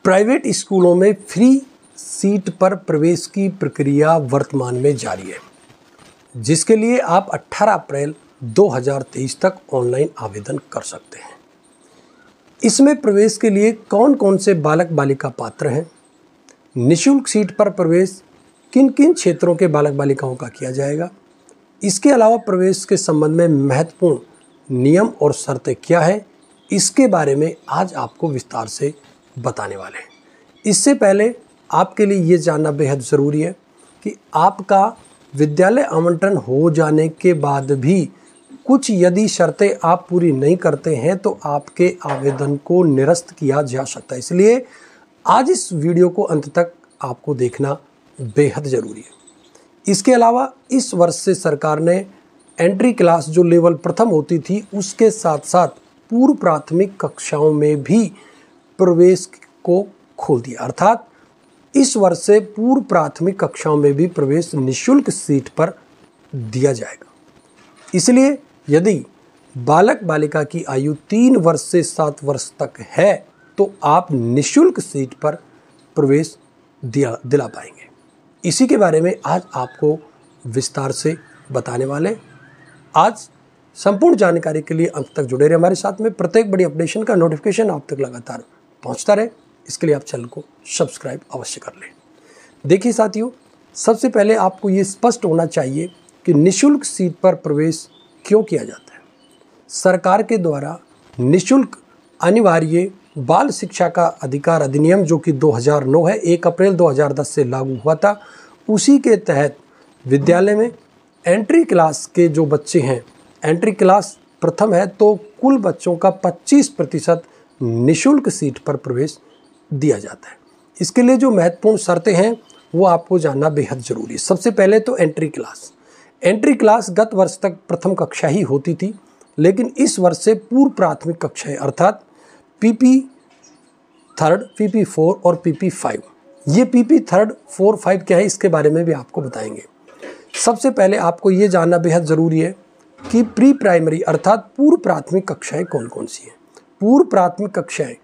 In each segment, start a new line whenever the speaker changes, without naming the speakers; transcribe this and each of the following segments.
Private स्कूलों में free seat पर प्रवेश की प्रक्रिया वर्तमान में जारी है, जिसके लिए आप 18 अप्रैल 2023 तक ऑनलाइन आवेदन कर सकते हैं। इसमें प्रवेश के लिए कौन कौन से बालक बालिका पात्र हैं, निःशुल्क सीट पर प्रवेश किन किन क्षेत्रों के बालक बालिकाओं का किया जाएगा, इसके अलावा प्रवेश के संबंध में महत्वपूर्ण नियम और शर्तें क्या है, इसके बारे में आज आपको विस्तार से बताने वाले हैं। इससे पहले आपके लिए ये जानना बेहद ज़रूरी है कि आपका विद्यालय आवंटन हो जाने के बाद भी कुछ यदि शर्तें आप पूरी नहीं करते हैं तो आपके आवेदन को निरस्त किया जा सकता है। इसलिए आज इस वीडियो को अंत तक आपको देखना बेहद ज़रूरी है। इसके अलावा इस वर्ष से सरकार ने एंट्री क्लास जो लेवल प्रथम होती थी उसके साथ साथ पूर्व प्राथमिक कक्षाओं में भी प्रवेश को खोल दिया, अर्थात इस वर्ष से पूर्व प्राथमिक कक्षाओं में भी प्रवेश निःशुल्क सीट पर दिया जाएगा। इसलिए यदि बालक बालिका की आयु 3 वर्ष से 7 वर्ष तक है तो आप निःशुल्क सीट पर प्रवेश दिला पाएंगे। इसी के बारे में आज आपको विस्तार से बताने वाले। आज संपूर्ण जानकारी के लिए अंत तक जुड़े रहे हमारे साथ में। प्रत्येक बड़ी अपडेशन का नोटिफिकेशन आप तक लगातार पहुंचता रहे, इसके लिए आप चैनल को सब्सक्राइब अवश्य कर लें। देखिए साथियों, सबसे पहले आपको ये स्पष्ट होना चाहिए कि निःशुल्क सीट पर प्रवेश क्यों किया जाता है। सरकार के द्वारा निःशुल्क अनिवार्य बाल शिक्षा का अधिकार अधिनियम जो कि 2009 है, 1 अप्रैल 2010 से लागू हुआ था। उसी के तहत विद्यालय में एंट्री क्लास के जो बच्चे हैं, एंट्री क्लास प्रथम है तो कुल बच्चों का 25% निःशुल्क सीट पर प्रवेश दिया जाता है। इसके लिए जो महत्वपूर्ण शर्तें हैं वो आपको जानना बेहद ज़रूरी है। सबसे पहले तो एंट्री क्लास गत वर्ष तक प्रथम कक्षा ही होती थी, लेकिन इस वर्ष से पूर्व प्राथमिक कक्षाएं अर्थात PP 3, PP 4 और PP 5। ये PP 3, 4, 5 क्या है इसके बारे में भी आपको बताएंगे। सबसे पहले आपको ये जानना बेहद ज़रूरी है कि प्री प्राइमरी अर्थात पूर्व प्राथमिक कक्षाएं कौन कौन सी हैं। पूर्व प्राथमिक कक्षाएं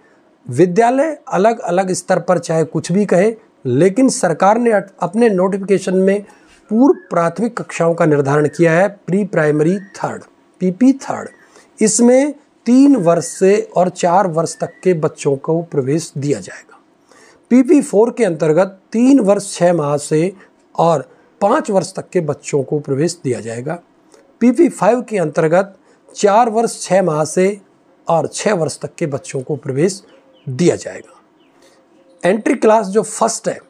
विद्यालय अलग अलग स्तर पर चाहे कुछ भी कहे, लेकिन सरकार ने अपने नोटिफिकेशन में पूर्व प्राथमिक कक्षाओं का निर्धारण किया है प्री प्राइमरी 3, PP 3। इसमें 3 वर्ष से और 4 वर्ष तक के बच्चों को प्रवेश दिया जाएगा। PP 4 के अंतर्गत 3 वर्ष 6 माह से और 5 वर्ष तक के बच्चों को प्रवेश दिया जाएगा। PP 5 के अंतर्गत 4 वर्ष 6 माह से और 6 वर्ष तक के बच्चों को प्रवेश दिया जाएगा। एंट्री क्लास जो फर्स्ट है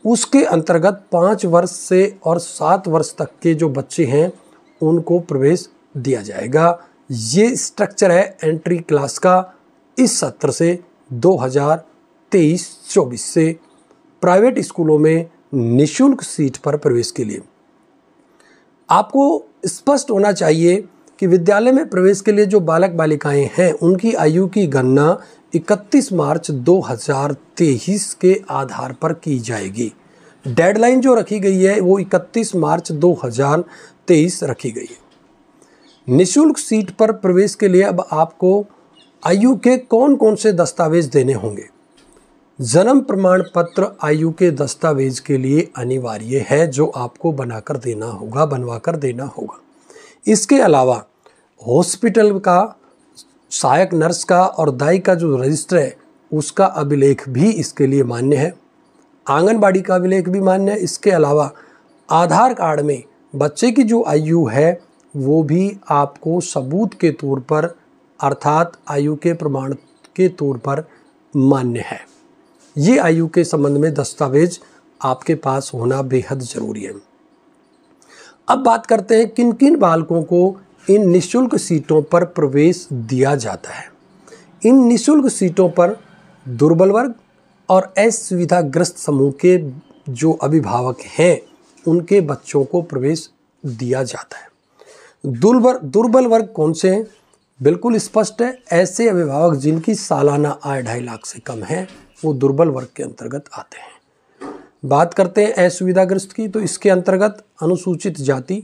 उसके अंतर्गत 5 वर्ष से और 7 वर्ष तक के जो बच्चे हैं उनको प्रवेश दिया जाएगा। ये स्ट्रक्चर है एंट्री क्लास का इस सत्र से 2023-24 से प्राइवेट स्कूलों में निःशुल्क सीट पर प्रवेश के लिए। आपको स्पष्ट होना चाहिए कि विद्यालय में प्रवेश के लिए जो बालक बालिकाएं हैं उनकी आयु की गणना 31 मार्च 2023 के आधार पर की जाएगी। डेडलाइन जो रखी गई है वो 31 मार्च 2023 रखी गई है। निःशुल्क सीट पर प्रवेश के लिए अब आपको आयु के कौन कौन से दस्तावेज देने होंगे। जन्म प्रमाण पत्र आयु के दस्तावेज के लिए अनिवार्य है जो आपको बनवा कर देना होगा। इसके अलावा हॉस्पिटल का, सहायक नर्स का और दाई का जो रजिस्टर है उसका अभिलेख भी इसके लिए मान्य है। आंगनबाड़ी का अभिलेख भी मान्य है। इसके अलावा आधार कार्ड में बच्चे की जो आयु है वो भी आपको सबूत के तौर पर अर्थात आयु के प्रमाण के तौर पर मान्य है। ये आयु के संबंध में दस्तावेज आपके पास होना बेहद ज़रूरी है। अब बात करते हैं किन किन बालकों को इन निःशुल्क सीटों पर प्रवेश दिया जाता है। इन निःशुल्क सीटों पर दुर्बल वर्ग और असुविधाग्रस्त समूह के जो अभिभावक हैं उनके बच्चों को प्रवेश दिया जाता है। दुर्बल वर्ग कौन से हैं? बिल्कुल स्पष्ट है, ऐसे अभिभावक जिनकी सालाना आय 2.5 लाख से कम है वो दुर्बल वर्ग के अंतर्गत आते हैं। बात करते हैं असुविधाग्रस्त की, तो इसके अंतर्गत अनुसूचित जाति,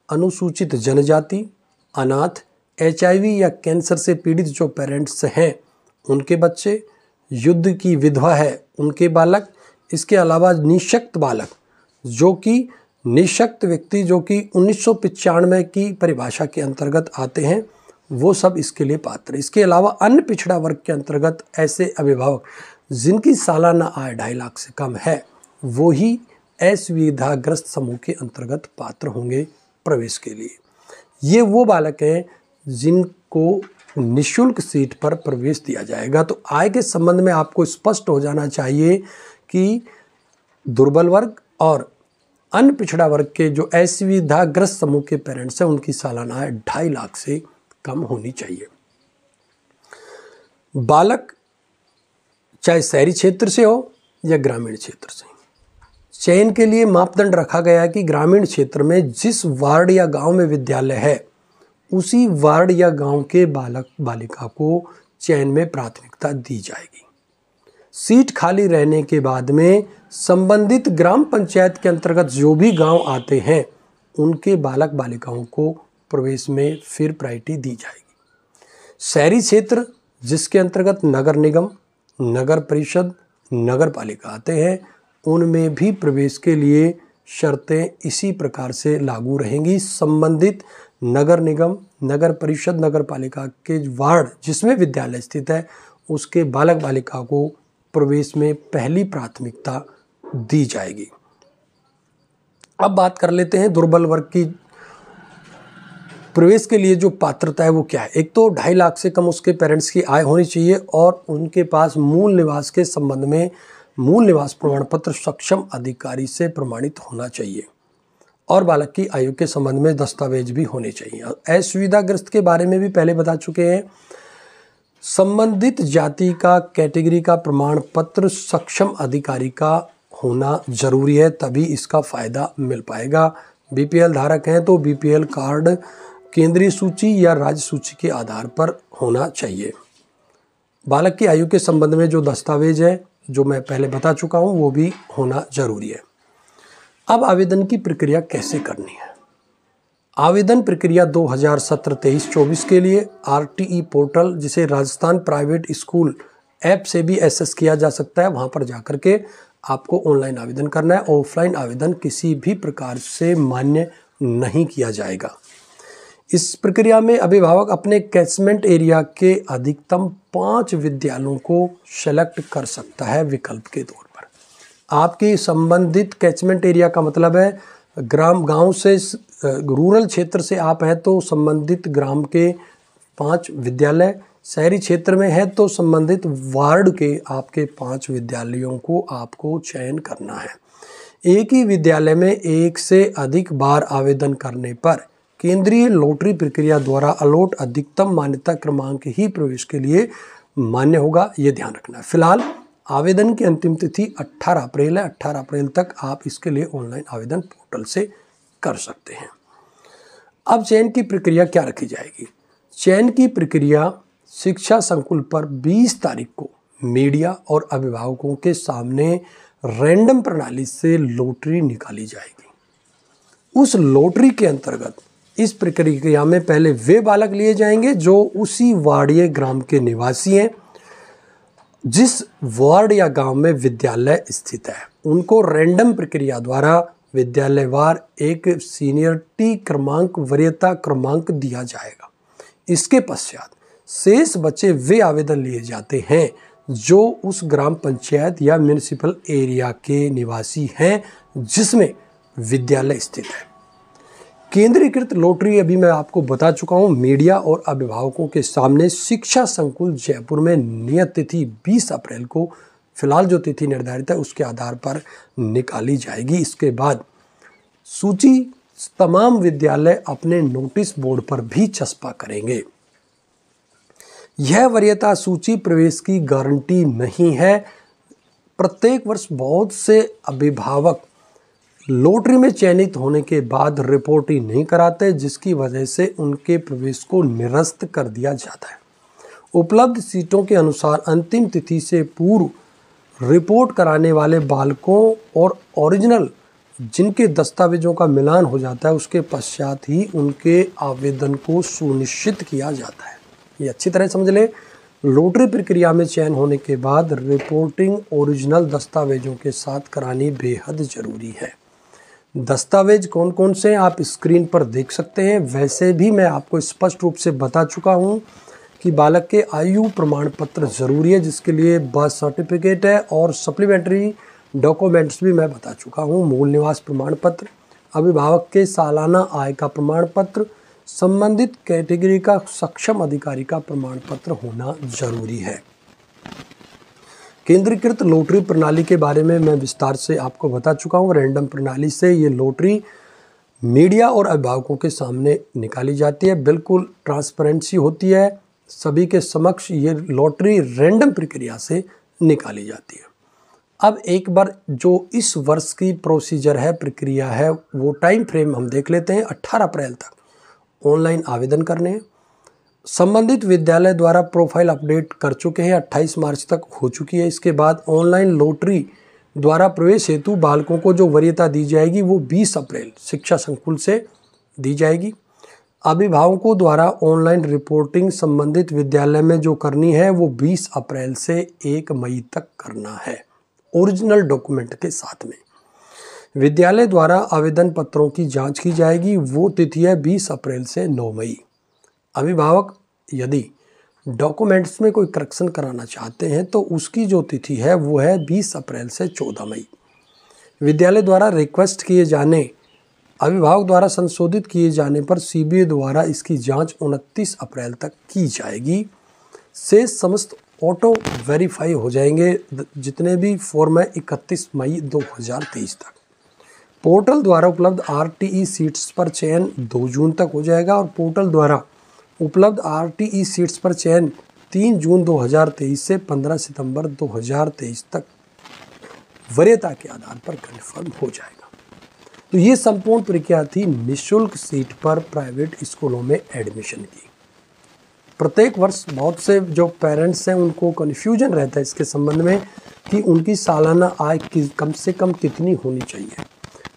अनुसूचित जनजाति, अनाथ, HIV या कैंसर से पीड़ित जो पेरेंट्स हैं उनके बच्चे, युद्ध की विधवा है उनके बालक, इसके अलावा निशक्त बालक जो कि निशक्त व्यक्ति जो कि 1995 की परिभाषा के अंतर्गत आते हैं, वो सब इसके लिए पात्र है। इसके अलावा अन्य पिछड़ा वर्ग के अंतर्गत ऐसे अभिभावक जिनकी सालाना आय 2.5 लाख से कम है, वो ही असुविधाग्रस्त समूह के अंतर्गत पात्र होंगे प्रवेश के लिए। ये वो बालक हैं जिनको निःशुल्क सीट पर प्रवेश दिया जाएगा। तो आय के संबंध में आपको स्पष्ट हो जाना चाहिए कि दुर्बल वर्ग और अन्य पिछड़ा वर्ग के जो असुविधाग्रस्त समूह के पेरेंट्स हैं, उनकी सालाना आय 2.5 लाख से कम होनी चाहिए। बालक चाहे शहरी क्षेत्र से हो या ग्रामीण क्षेत्र से, चयन के लिए मापदंड रखा गया है कि ग्रामीण क्षेत्र में जिस वार्ड या गांव में विद्यालय है, उसी वार्ड या गांव के बालक बालिका को चयन में प्राथमिकता दी जाएगी। सीट खाली रहने के बाद में संबंधित ग्राम पंचायत के अंतर्गत जो भी गांव आते हैं, उनके बालक बालिकाओं को प्रवेश में फिर प्रायोरिटी दी जाएगी। शहरी क्षेत्र जिसके अंतर्गत नगर निगम, नगर परिषद, नगर पालिका आते हैं, उनमें भी प्रवेश के लिए शर्तें इसी प्रकार से लागू रहेंगी। संबंधित नगर निगम, नगर परिषद, नगर पालिका के वार्ड जिसमें विद्यालय स्थित है, उसके बालक बालिका को प्रवेश में पहली प्राथमिकता दी जाएगी। अब बात कर लेते हैं दुर्बल वर्ग की प्रवेश के लिए जो पात्रता है वो क्या है। एक तो 2.5 लाख से कम उसके पेरेंट्स की आय होनी चाहिए और उनके पास मूल निवास के संबंध में मूल निवास प्रमाण पत्र सक्षम अधिकारी से प्रमाणित होना चाहिए और बालक की आयु के संबंध में दस्तावेज भी होने चाहिए। असुविधाग्रस्त के बारे में भी पहले बता चुके हैं। संबंधित जाति का, कैटेगरी का प्रमाण पत्र सक्षम अधिकारी का होना जरूरी है, तभी इसका फायदा मिल पाएगा। बीपीएल धारक हैं तो बीपीएल कार्ड केंद्रीय सूची या राज्य सूची के आधार पर होना चाहिए। बालक की आयु के संबंध में जो दस्तावेज है, जो मैं पहले बता चुका हूं, वो भी होना जरूरी है। अब आवेदन की प्रक्रिया कैसे करनी है। आवेदन प्रक्रिया 2017-23-24 के लिए आरटीई पोर्टल, जिसे राजस्थान प्राइवेट स्कूल ऐप से भी एक्सेस किया जा सकता है, वहां पर जाकर के आपको ऑनलाइन आवेदन करना है। ऑफलाइन आवेदन किसी भी प्रकार से मान्य नहीं किया जाएगा। इस प्रक्रिया में अभिभावक अपने कैचमेंट एरिया के अधिकतम 5 विद्यालयों को सेलेक्ट कर सकता है विकल्प के तौर पर। आपके संबंधित कैचमेंट एरिया का मतलब है गांव से, रूरल क्षेत्र से आप हैं तो संबंधित ग्राम के 5 विद्यालय, शहरी क्षेत्र में है तो संबंधित वार्ड के आपके 5 विद्यालयों को आपको चयन करना है। एक ही विद्यालय में एक से अधिक बार आवेदन करने पर केंद्रीय लॉटरी प्रक्रिया द्वारा अलॉट अधिकतम मान्यता क्रमांक ही प्रवेश के लिए मान्य होगा, ये ध्यान रखना है। फिलहाल आवेदन की अंतिम तिथि 18 अप्रैल है। 18 अप्रैल तक आप इसके लिए ऑनलाइन आवेदन पोर्टल से कर सकते हैं। अब चयन की प्रक्रिया क्या रखी जाएगी। चयन की प्रक्रिया शिक्षा संकुल पर 20 तारीख को मीडिया और अभिभावकों के सामने रैंडम प्रणाली से लॉटरी निकाली जाएगी। उस लॉटरी के अंतर्गत इस प्रक्रिया में पहले वे बालक लिए जाएंगे जो उसी वार्ड या ग्राम के निवासी हैं जिस वार्ड या गांव में विद्यालय स्थित है। उनको रैंडम प्रक्रिया द्वारा विद्यालयवार एक सीनियरिटी क्रमांक, वरीयता क्रमांक दिया जाएगा। इसके पश्चात शेष बचे वे आवेदन लिए जाते हैं जो उस ग्राम पंचायत या म्यूनिसिपल एरिया के निवासी हैं जिसमें विद्यालय स्थित है। केंद्रीकृत लॉटरी अभी मैं आपको बता चुका हूं, मीडिया और अभिभावकों के सामने शिक्षा संकुल जयपुर में नियत तिथि 20 अप्रैल को, फिलहाल जो तिथि निर्धारित है उसके आधार पर निकाली जाएगी। इसके बाद सूची तमाम विद्यालय अपने नोटिस बोर्ड पर भी चस्पा करेंगे। यह वरीयता सूची प्रवेश की गारंटी नहीं है। प्रत्येक वर्ष बहुत से अभिभावक लॉटरी में चयनित होने के बाद रिपोर्ट ही नहीं कराते, जिसकी वजह से उनके प्रवेश को निरस्त कर दिया जाता है। उपलब्ध सीटों के अनुसार अंतिम तिथि से पूर्व रिपोर्ट कराने वाले बालकों और ओरिजिनल जिनके दस्तावेजों का मिलान हो जाता है, उसके पश्चात ही उनके आवेदन को सुनिश्चित किया जाता है। ये अच्छी तरह समझ लें। लॉटरी प्रक्रिया में चयन होने के बाद रिपोर्टिंग ओरिजिनल दस्तावेजों के साथ करानी बेहद ज़रूरी है। दस्तावेज कौन कौन से आप स्क्रीन पर देख सकते हैं। वैसे भी मैं आपको स्पष्ट रूप से बता चुका हूं कि बालक के आयु प्रमाण पत्र ज़रूरी है, जिसके लिए बर्थ सर्टिफिकेट है और सप्लीमेंट्री डॉक्यूमेंट्स भी मैं बता चुका हूं। मूल निवास प्रमाण पत्र, अभिभावक के सालाना आय का प्रमाण पत्र, संबंधित कैटेगरी का सक्षम अधिकारी का प्रमाण पत्र होना जरूरी है। केंद्रीकृत लॉटरी प्रणाली के बारे में मैं विस्तार से आपको बता चुका हूँ। रैंडम प्रणाली से ये लॉटरी मीडिया और अभिभावकों के सामने निकाली जाती है, बिल्कुल ट्रांसपेरेंसी होती है, सभी के समक्ष ये लॉटरी रैंडम प्रक्रिया से निकाली जाती है। अब एक बार जो इस वर्ष की प्रोसीजर है, प्रक्रिया है, वो टाइम फ्रेम हम देख लेते हैं। 18 अप्रैल तक ऑनलाइन आवेदन करने हैं। संबंधित विद्यालय द्वारा प्रोफाइल अपडेट कर चुके हैं, 28 मार्च तक हो चुकी है। इसके बाद ऑनलाइन लॉटरी द्वारा प्रवेश हेतु बालकों को जो वरीयता दी जाएगी वो 20 अप्रैल शिक्षा संकुल से दी जाएगी। अभिभावकों द्वारा ऑनलाइन रिपोर्टिंग संबंधित विद्यालय में जो करनी है वो 20 अप्रैल से 1 मई तक करना है, ओरिजिनल डॉक्यूमेंट के साथ में। विद्यालय द्वारा आवेदन पत्रों की जांच की जाएगी, वो तिथि है 20 अप्रैल से 9 मई। अभिभावक यदि डॉक्यूमेंट्स में कोई करेक्शन कराना चाहते हैं तो उसकी जो तिथि है वो है 20 अप्रैल से 14 मई। विद्यालय द्वारा रिक्वेस्ट किए जाने, अभिभावक द्वारा संशोधित किए जाने पर सीबीआई द्वारा इसकी जांच 29 अप्रैल तक की जाएगी। से समस्त ऑटो वेरीफाई हो जाएंगे जितने भी फॉर्म है 31 मई 2023 तक। पोर्टल द्वारा उपलब्ध आरटीई सीट्स पर चयन 2 जून तक हो जाएगा और पोर्टल द्वारा उपलब्ध आरटीई सीट्स पर चयन 3 जून 2023 से 15 सितंबर 2023 तक वरीयता के आधार पर कन्फर्म हो जाएगा। तो ये संपूर्ण प्रक्रिया थी निःशुल्क सीट पर प्राइवेट स्कूलों में एडमिशन की। प्रत्येक वर्ष बहुत से जो पेरेंट्स हैं उनको कन्फ्यूजन रहता है इसके संबंध में कि उनकी सालाना आय कम से कम कितनी होनी चाहिए,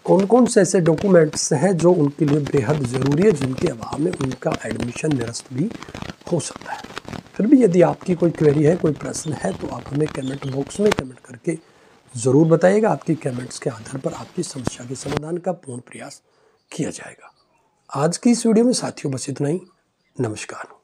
कौन कौन से ऐसे डॉक्यूमेंट्स हैं जो उनके लिए बेहद ज़रूरी है, जिनके अभाव में उनका एडमिशन निरस्त भी हो सकता है। फिर भी यदि आपकी कोई क्वेरी है, कोई प्रश्न है तो आप हमें कमेंट बॉक्स में कमेंट करके ज़रूर बताइएगा। आपकी कमेंट्स के आधार पर आपकी समस्या के समाधान का पूर्ण प्रयास किया जाएगा। आज की इस वीडियो में साथियों बस इतना ही। नमस्कार।